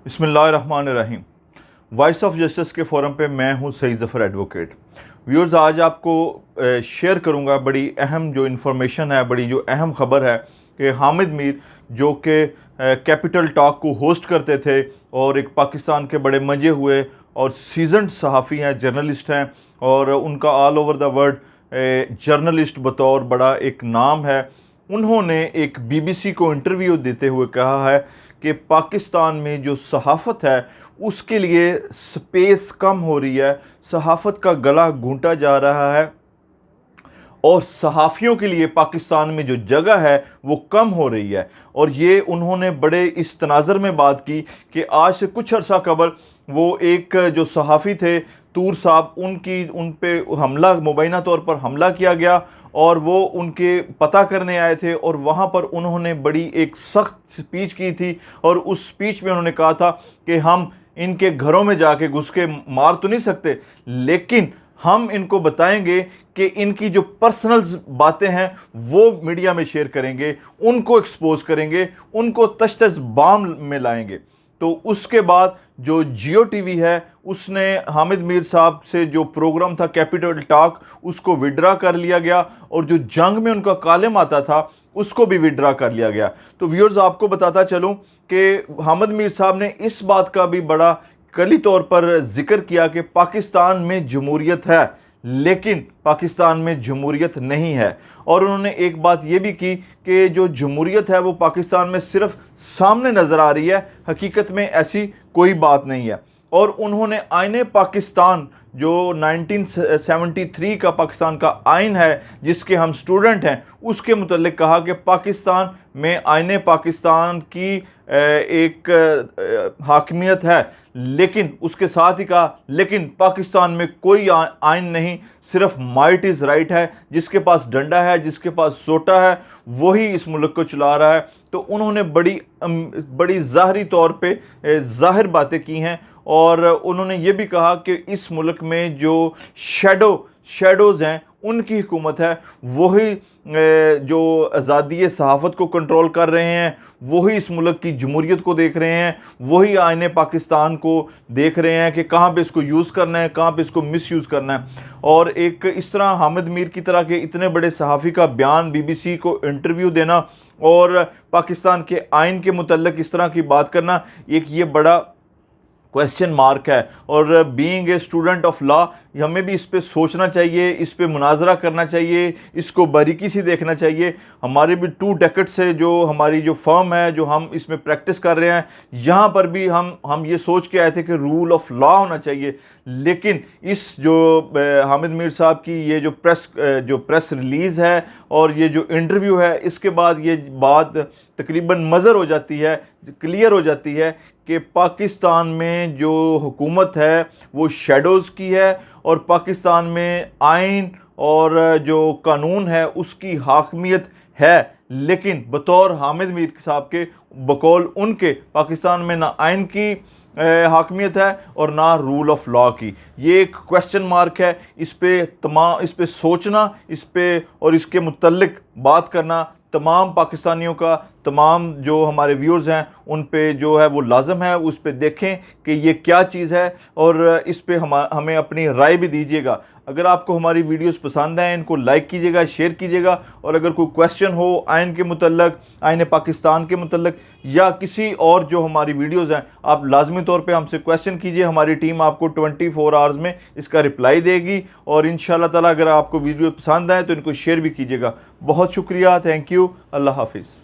बिस्मिल्लाहिर्रहमानिर्रहीम। Voice of justice के forum पे मैं हूं सईद ज़फ़र एडवोकेट। व्यूअर्स, आज आपको शेयर करूंगा बड़ी अहम जो इन्फॉर्मेशन है, बड़ी जो अहम ख़बर है कि हामिद मीर जो कि कैपिटल टॉक को होस्ट करते थे और एक पाकिस्तान के बड़े मजे हुए और सीजनड सहाफ़ी हैं, जर्नलिस्ट हैं और उनका all over the world journalist बतौर बड़ा एक नाम है। उन्होंने एक BBC को इंटरव्यू देते हुए कहा है कि पाकिस्तान में जो सहाफ़त है उसके लिए स्पेस कम हो रही है, सहाफ़त का गला घूंटा जा रहा है और सहाफ़ियों के लिए पाकिस्तान में जो जगह है वो कम हो रही है। और ये उन्होंने बड़े इस तनाज़र में बात की कि आज से कुछ अर्सा कबल वो एक जो सहाफ़ी थे तूर साहब, उन पे हमला, मुबैना तौर पर हमला किया गया और वो उनके पता करने आए थे और वहाँ पर उन्होंने बड़ी एक सख्त स्पीच की थी और उस स्पीच में उन्होंने कहा था कि हम इनके घरों में जाके घुस के मार तो नहीं सकते, लेकिन हम इनको बताएंगे कि इनकी जो पर्सनल बातें हैं वो मीडिया में शेयर करेंगे, उनको एक्सपोज करेंगे, उनको तश्तश बाम में लाएंगे। तो उसके बाद जो जियो टीवी है उसने हामिद मीर साहब से जो प्रोग्राम था कैपिटल टॉक उसको विड्रा कर लिया गया और जो जंग में उनका कालिम आता था उसको भी विड्रा कर लिया गया। तो व्यूअर्स, आपको बताता चलूं कि हामिद मीर साहब ने इस बात का भी बड़ा कली तौर पर जिक्र किया कि पाकिस्तान में जमहूरियत है लेकिन पाकिस्तान में जमहूरियत नहीं है। और उन्होंने एक बात ये भी की कि जो जमहूरियत है वो पाकिस्तान में सिर्फ सामने नज़र आ रही है, हकीकत में ऐसी कोई बात नहीं है। और उन्होंने आईने पाकिस्तान जो 1973 का पाकिस्तान का आइन है जिसके हम स्टूडेंट हैं उसके मुतल्लिक कहा कि पाकिस्तान में आईने पाकिस्तान की एक हाकिमियत है, लेकिन उसके साथ ही कहा लेकिन पाकिस्तान में कोई आइन नहीं, सिर्फ माइट इज़ राइट है, जिसके पास डंडा है, जिसके पास सोटा है वही इस मुल्क को चला रहा है। तो उन्होंने बड़ी ज़ाहरी तौर पे ज़ाहिर बातें की हैं और उन्होंने ये भी कहा कि इस मुल्क में जो शैडोज़ हैं उनकी हुकूमत है, वही जो आज़ादी सहाफ़त को कंट्रोल कर रहे हैं, वही इस मुल्क की जमहूरियत को देख रहे हैं, वही आईने पाकिस्तान को देख रहे हैं कि कहाँ पे इसको यूज़ करना है, कहाँ पे इसको मिसयूज़ करना है। और एक इस तरह हामिद मीर की तरह के इतने बड़े सहाफ़ी का बयान, BBC को इंटरव्यू देना और पाकिस्तान के आइन के मुतल्लिक इस तरह की बात करना, एक ये बड़ा क्वेश्चन मार्क है। और being a student of law हमें भी इस पे सोचना चाहिए, इस पे मुनाजरा करना चाहिए, इसको बारीकी से देखना चाहिए। हमारे भी 2 डेकेड से जो हमारी जो फर्म है, जो हम इसमें प्रैक्टिस कर रहे हैं, यहाँ पर भी हम ये सोच के आए थे कि रूल ऑफ लॉ होना चाहिए। लेकिन इस जो हामिद मीर साहब की ये जो प्रेस रिलीज़ है और ये जो इंटरव्यू है, इसके बाद ये बात तकरीबन मज़र हो जाती है, क्लियर हो जाती है कि पाकिस्तान में जो हुकूमत है वो शैडोज़ की है और पाकिस्तान में आइन और जो कानून है उसकी हाकमियत है। लेकिन बतौर हामिद मीर साहब के बकौल उनके पाकिस्तान में ना आइन की हाकमियत है और ना रूल ऑफ लॉ की। ये एक क्वेश्चन मार्क है। इस पे सोचना, इस पे और इसके मुतल्लिक बात करना तमाम पाकिस्तानियों का, तमाम जो हमारे व्यूअर्स हैं उन पे जो है वो लाजम है। उस पे देखें कि ये क्या चीज़ है और इस पे हमें अपनी राय भी दीजिएगा। अगर आपको हमारी वीडियोस पसंद हैं इनको लाइक कीजिएगा, शेयर कीजिएगा और अगर कोई क्वेश्चन हो आइन के मुतल्लिक, आइन पाकिस्तान के मुतल्लिक या किसी और जो हमारी वीडियोस हैं, आप लाजमी तौर पे हमसे क्वेश्चन कीजिए। हमारी टीम आपको 24 आवर्स में इसका रिप्लाई देगी और इंशाअल्लाह ताला अगर आपको वीडियो पसंद आए तो इनको शेयर भी कीजिएगा। बहुत शुक्रिया, थैंक यू, अल्लाह हाफिज़।